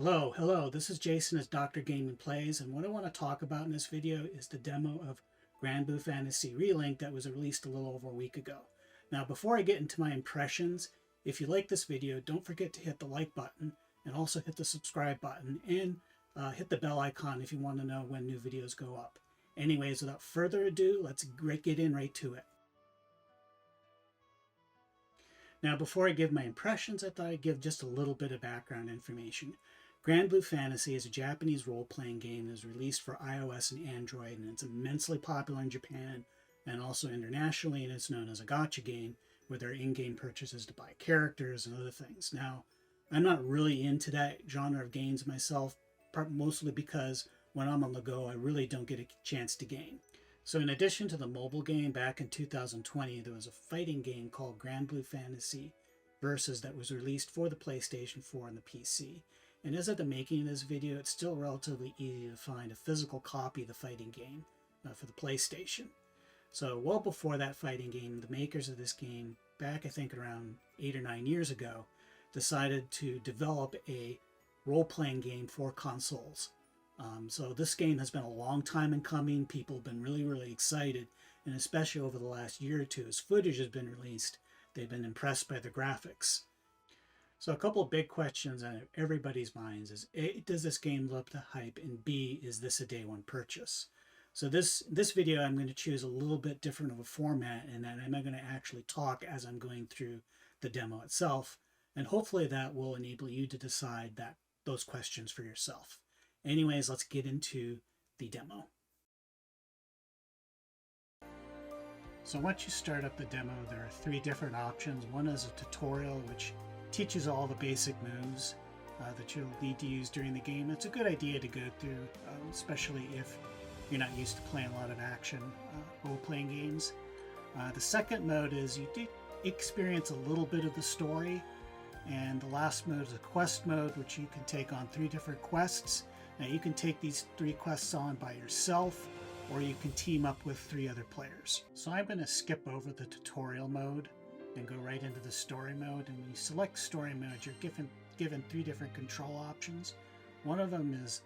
Hello, this is Jason as Dr. Gaming Plays, and what I want to talk about in this video is the demo of Granblue Fantasy Relink that was released a little over a week ago. Now, before I get into my impressions, if you like this video, don't forget to hit the like button, and also hit the subscribe button, and hit the bell icon if you want to know when new videos go up. Anyways, without further ado, let's get in right to it. Now, before I give my impressions, I thought I'd give just a little bit of background information. Granblue Fantasy is a Japanese role-playing game that is released for iOS and Android, and it's immensely popular in Japan and also internationally, and it's known as a gacha game, where there are in-game purchases to buy characters and other things. Now, I'm not really into that genre of games myself, mostly because when I'm on the go, I really don't get a chance to game. So in addition to the mobile game, back in 2020, there was a fighting game called Granblue Fantasy Versus that was released for the PlayStation 4 and the PC. And as of the making of this video, it's still relatively easy to find a physical copy of the fighting game for the PlayStation. So well before that fighting game, the makers of this game, back I think around 8 or 9 years ago, decided to develop a role-playing game for consoles. So this game has been a long time in coming. People have been really excited, and especially over the last year or two, as footage has been released, they've been impressed by the graphics. So a couple of big questions on everybody's minds is, A, does this game live up to hype, and B, is this a day one purchase? So this video, I'm going to choose a little bit different of a format, in that I'm going to actually talk as I'm going through the demo itself, and hopefully that will enable you to decide those questions for yourself. Anyways, let's get into the demo. So once you start up the demo, there are 3 different options. One is a tutorial, which teaches all the basic moves that you'll need to use during the game. It's a good idea to go through, especially if you're not used to playing a lot of action role-playing games. The second mode is you do experience a little bit of the story, and the last mode is a quest mode, which you can take on 3 different quests. Now you can take these 3 quests on by yourself, or you can team up with 3 other players. So I'm going to skip over the tutorial mode and go right into the story mode. And when you select story mode, you're given 3 different control options. One of them is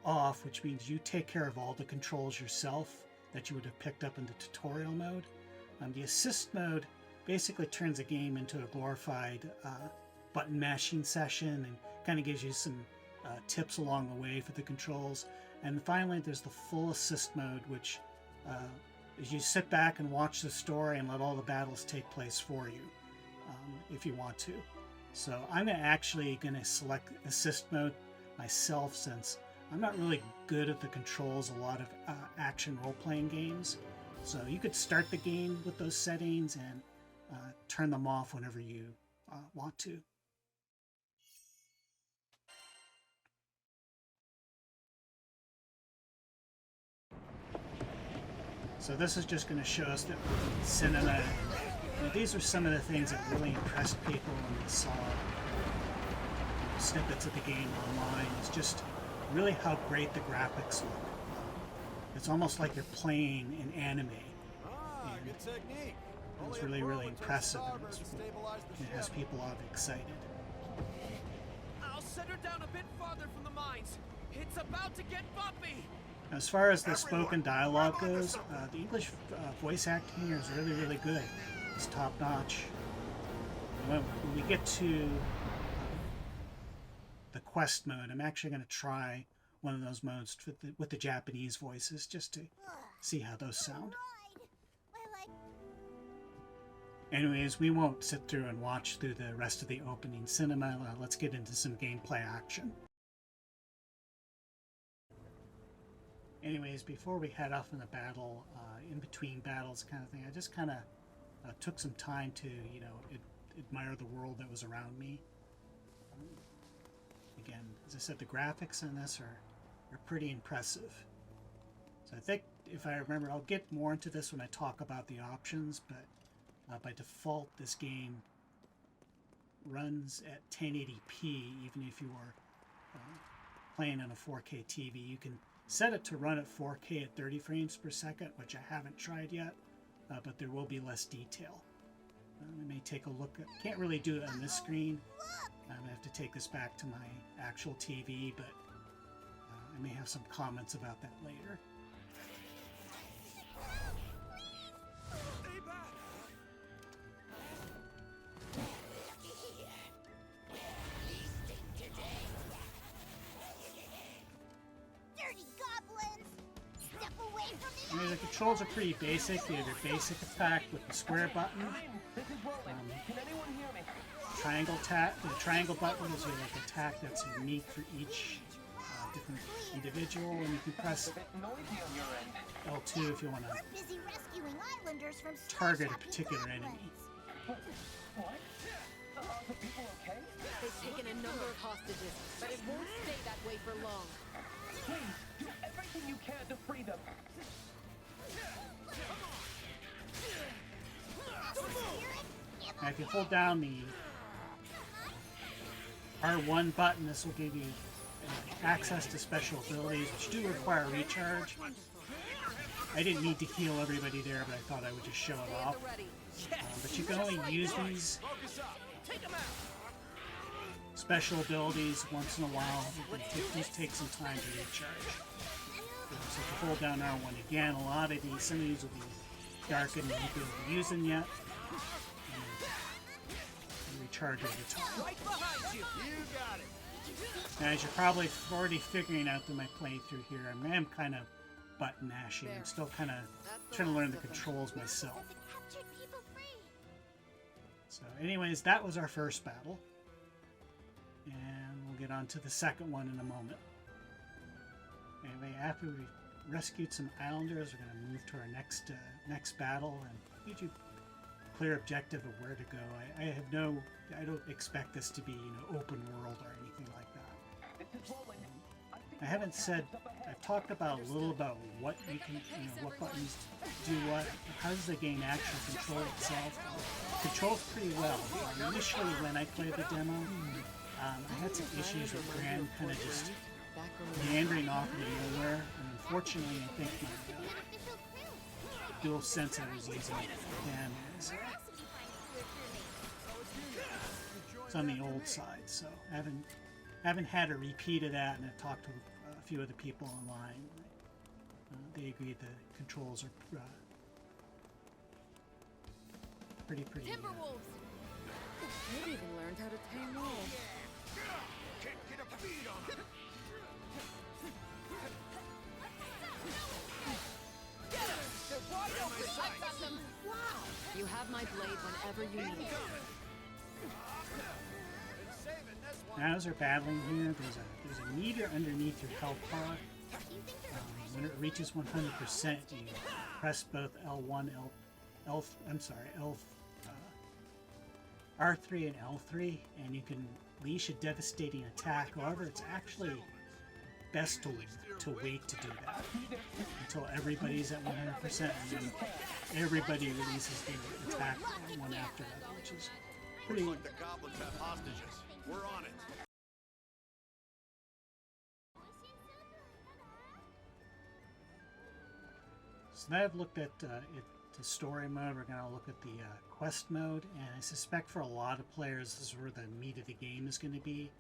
off, which means you take care of all the controls yourself that you would have picked up in the tutorial mode. The assist mode basically turns the game into a glorified button mashing session and kind of gives you some tips along the way for the controls. And finally, there's the full assist mode, which is you sit back and watch the story and let all the battles take place for you if you want to. So I'm actually going to select assist mode myself, since I'm not really good at the controls a lot of action role-playing games. So you could start the game with those settings and turn them off whenever you want to. So this is just going to show us that cinema, these are some of the things that really impressed people when they saw snippets of the game online. It's just really how great the graphics look. It's almost like you're playing an anime. And good technique. it's really impressive. It has people all excited. I'll set her down a bit farther from the mines. It's about to get bumpy. As far as the spoken dialogue goes, the English voice acting here is really good. It's top notch. When we get to the quest mode, I'm actually going to try one of those modes with the Japanese voices, just to see how those sound. Anyways, we won't sit through and watch through the rest of the opening cinema. Let's get into some gameplay action. Anyways, before we head off in the battle, in between battles kind of thing, I just kind of took some time to, admire the world that was around me. Again, as I said, the graphics on this are pretty impressive. So I think, if I remember, I'll get more into this when I talk about the options, but by default, this game runs at 1080p, even if you are playing on a 4K TV. You can set it to run at 4K at 30 frames per second, which I haven't tried yet, but there will be less detail. We may take a look at, can't really do it on this screen. I have to take this back to my actual TV, but I may have some comments about that later. Stay back! Dirty goblins! Step away from I mean, the controls are pretty basic. You have your basic attack with the square button. Can anyone hear me? Triangle tap. The triangle button is your like attack that's unique for each different individual, and you can press A bit noisy on your end. L2 if you want to We're busy rescuing islanders from target a star-shopping particular goblins. enemy. What? Are the people okay? They've taken a number of hostages, but it won't stay that way for long. Please, do everything you can to free them. Now, if you hold down the R1 button, this will give you access to special abilities, which do require recharge. I didn't need to heal everybody there, but I thought I would just show it off. Ready. But you can only use these Focus up! Take him out! special abilities once in a while. These take some time to recharge. So if you hold down R1 again, a lot of these, some of these will be darkened and you won't be able to use them yet. And recharge over time. Right behind you! You got it! Now, as you're probably already figuring out through my playthrough here, I am kind of button mashing. I'm still kind of trying to learn the controls myself. The captured people free. So anyways, that was our first battle. And we'll get on to the second one in a moment. Anyway, after we rescued some islanders, we're going to move to our next battle and give you a clear objective of where to go. I don't expect this to be, open world or anything like that. This is rolling. I haven't said, I've talked about a little about what you can, what buttons do what. How does the game actually control itself? It controls pretty well. Initially, when I played the demo, I had some issues with Grand kind of just meandering off into nowhere. And unfortunately, I think my Beneficial crew. dual sense I was using again is it's on the old side, so I haven't had a repeat of that, and I've talked to a few other people online. They agree the controls are pretty. Timberwolves! They've even learned how to tame wolves. Can't get a beat on him! Get him! They're wide open! I got them! Wow! You have my blade whenever you need it. Been saving this one! Now, as we're battling here, there's a meter underneath your health bar. When it reaches 100%, you press both L1, R3 and L3, and you can leash a devastating attack. However, it's actually best to wait to do that until everybody's at 100%, and then everybody releases their attack one after that, which is pretty. Looks like the goblins have hostages. We're on it. So now I've looked at the story mode. We're going to look at the quest mode, and I suspect for a lot of players this is where the meat of the game is going to be.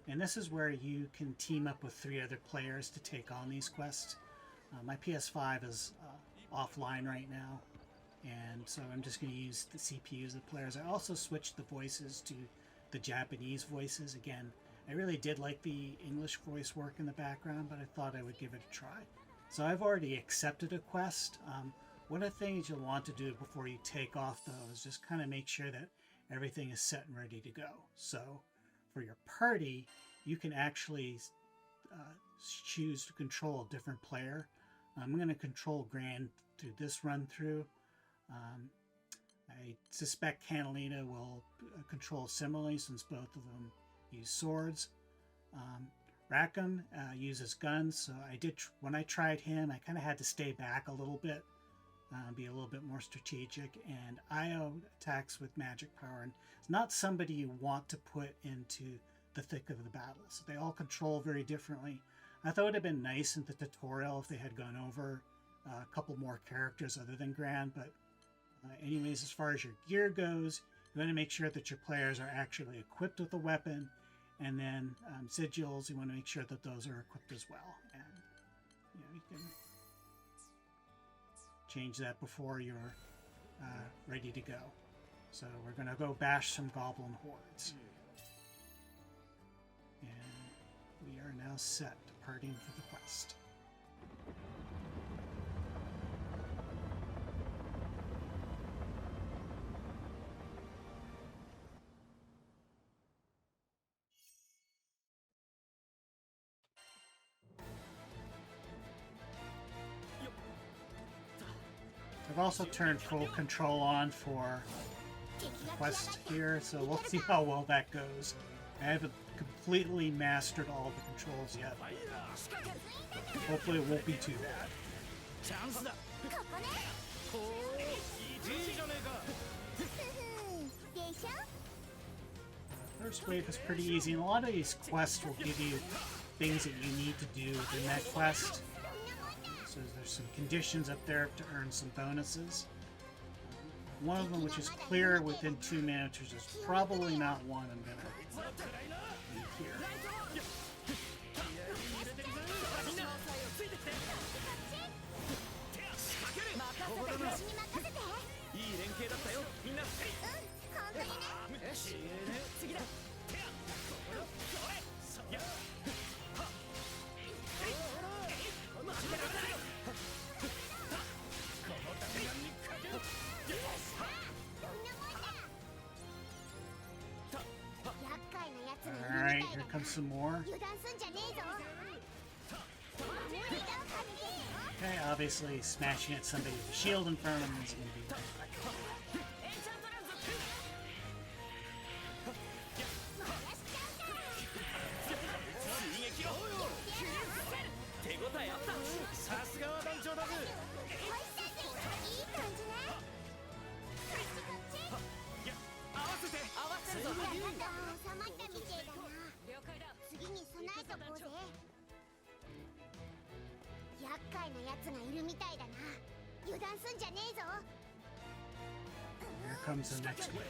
And this is where you can team up with 3 other players to take on these quests. My PS5 is offline right now, and so I'm just going to use the CPUs of the players. I also switched the voices to the Japanese voices. Again, I really did like the English voice work in the background, but I thought I would give it a try. So I've already accepted a quest. One of the things you'll want to do before you take off, though, is just kind of make sure that everything is set and ready to go. So for your party, you can actually choose to control a different player. I'm going to control Grand through this run through. I suspect Catalina will control similarly since both of them use swords. Rackham uses guns, so when I tried him, I kind of had to stay back a little bit, be a little bit more strategic, and Io attacks with magic power, and it's not somebody you want to put into the thick of the battle, so they all control very differently. I thought it would have been nice in the tutorial if they had gone over a couple more characters other than Grand, but anyways, as far as your gear goes, you want to make sure that your players are actually equipped with a weapon, And then sigils, you want to make sure that those are equipped as well. And you can change that before you're ready to go. So we're going to go bash some goblin hordes. And we are now set, departing for the quest. I've also turned full control on for the quest here, so we'll see how well that goes. I haven't completely mastered all the controls yet. Hopefully it won't be too bad. First wave is pretty easy, and a lot of these quests will give you things that you need to do within that quest. So there's some conditions up there to earn some bonuses. One of them, which is clear within 2 minutes, is probably not one I'm gonna leave here. Alright, here comes some more. Okay, obviously smashing at somebody with a shield in front of them is going to be Here comes the next wave.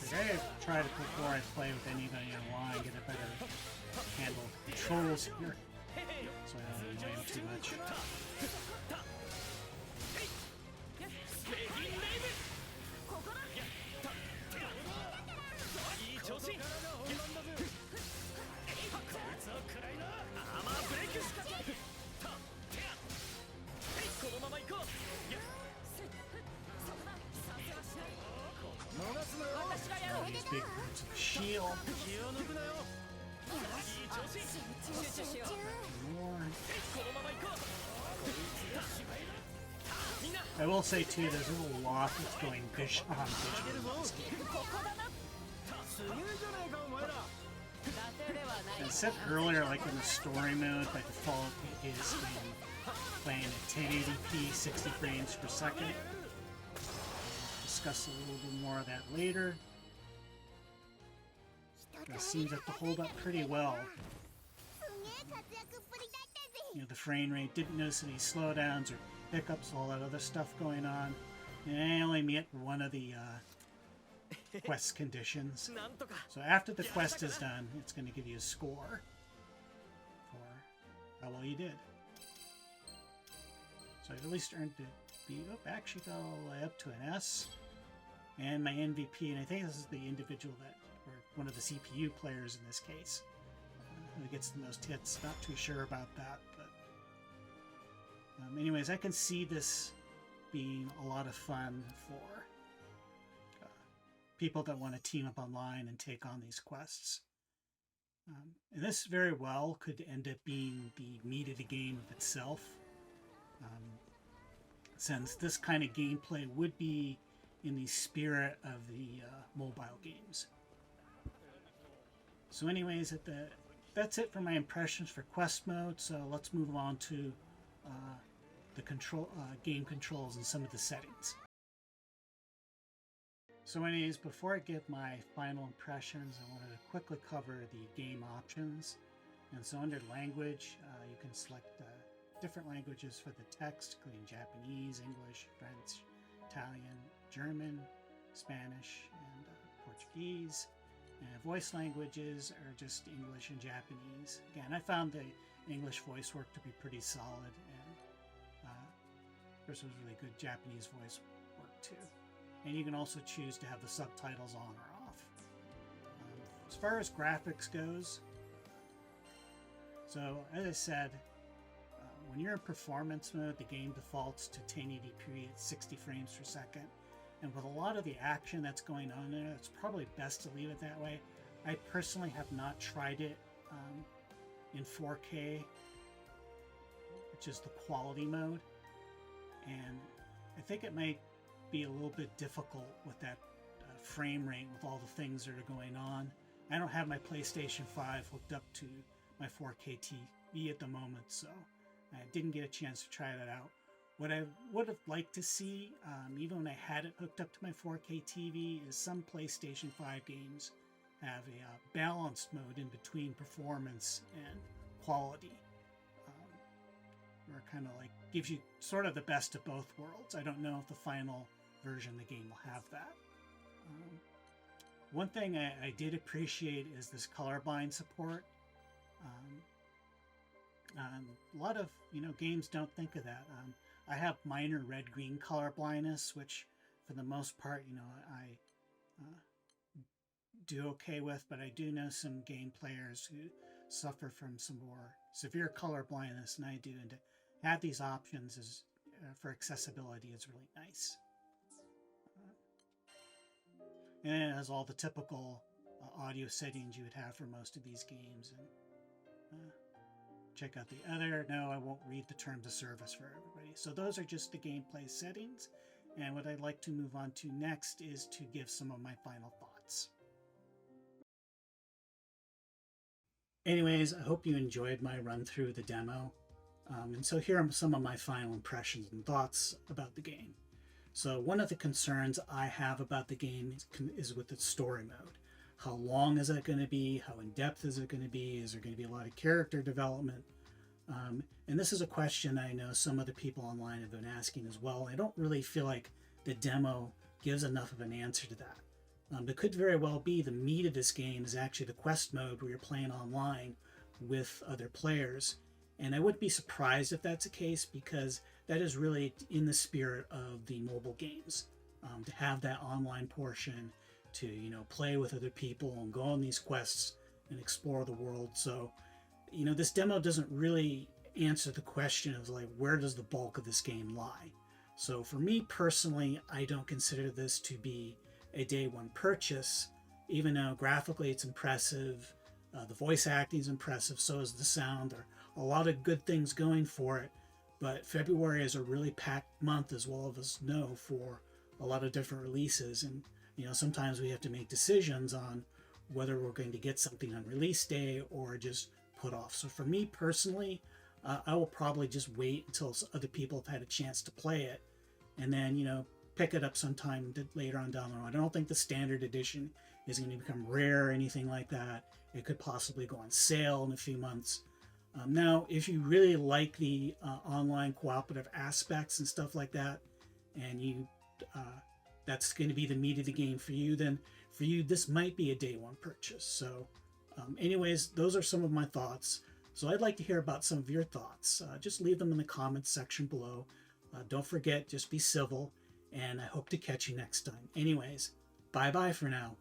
Today I try to, before I play with anybody online, get a better handle of controls here, so I don't annoy them too much. These big parts of the shield. More. I will say too, there's a lot that's going visual in this game. I said earlier, like in the story mode, by default it is playing at 1080p, 60 frames per second. Discuss a little bit more of that later. It seems like to hold up pretty well. You know, the frame rate, didn't notice any slowdowns or hiccups, all that other stuff going on. And I only met one of the quest conditions. So after the quest is done, it's going to give you a score for how well you did. So I've at least earned the B. Oh, actually got all the way up to an S. And my MVP, and I think this is the individual that, or one of the CPU players in this case, who gets the most hits. Not too sure about that, but anyways, I can see this being a lot of fun for people that want to team up online and take on these quests. And this very well could end up being the meat of the game of itself, since this kind of gameplay would be in the spirit of the mobile games. So anyways, that's it for my impressions for quest mode, so let's move on to the game controls and some of the settings. So anyways, before I give my final impressions, I wanted to quickly cover the game options. And so under language, you can select different languages for the text, including Japanese, English, French, Italian, German, Spanish, and Portuguese. And voice languages are just English and Japanese. Again, I found the English voice work to be pretty solid, and of course, it was really good Japanese voice work too. And you can also choose to have the subtitles on or off. As far as graphics goes, so as I said, when you're in performance mode, the game defaults to 1080p at 60 frames per second. And with a lot of the action that's going on there, it's probably best to leave it that way. I personally have not tried it in 4K, which is the quality mode. And I think it might be a little bit difficult with that frame rate with all the things that are going on. I don't have my PlayStation 5 hooked up to my 4K TV at the moment, so I didn't get a chance to try that out. What I would have liked to see, even when I had it hooked up to my 4K TV, is some PlayStation 5 games have a balanced mode in between performance and quality. Where it kind of like gives you sort of the best of both worlds. I don't know if the final version of the game will have that. One thing I did appreciate is this colorblind support. A lot of games don't think of that. I have minor red-green color blindness, which for the most part, I do okay with, but I do know some game players who suffer from some more severe color blindness than I do, and to have these options is for accessibility is really nice. And it has all the typical audio settings you would have for most of these games. And check out the other. No, I won't read the terms of service for everybody. So those are just the gameplay settings. And what I'd like to move on to next is to give some of my final thoughts. Anyways, I hope you enjoyed my run through the demo. And so here are some of my final impressions and thoughts about the game. So one of the concerns I have about the game is with its story mode. How long is it going to be? How in-depth is it going to be? Is there going to be a lot of character development? And this is a question I know some of the people online have been asking as well. I don't really feel like the demo gives enough of an answer to that. It could very well be the meat of this game is actually the quest mode where you're playing online with other players. And I wouldn't be surprised if that's the case, because that is really in the spirit of the mobile games, to have that online portion, to play with other people and go on these quests and explore the world. So this demo doesn't really answer the question of like, where does the bulk of this game lie? So for me personally, I don't consider this to be a day one purchase, even though graphically it's impressive, the voice acting is impressive, so is the sound. There are a lot of good things going for it, but February is a really packed month, as well of us know, for a lot of different releases. And sometimes we have to make decisions on whether we're going to get something on release day or just put off. So for me personally, I will probably just wait until other people have had a chance to play it, and then pick it up sometime later on down the road. I don't think the standard edition is going to become rare or anything like that. It could possibly go on sale in a few months. Now, if you really like the online cooperative aspects and stuff like that, and that's going to be the meat of the game for you, then for you this might be a day one purchase. So anyways, those are some of my thoughts. So I'd like to hear about some of your thoughts. Just leave them in the comments section below. Don't forget, just be civil, and I hope to catch you next time. Anyways, bye bye for now.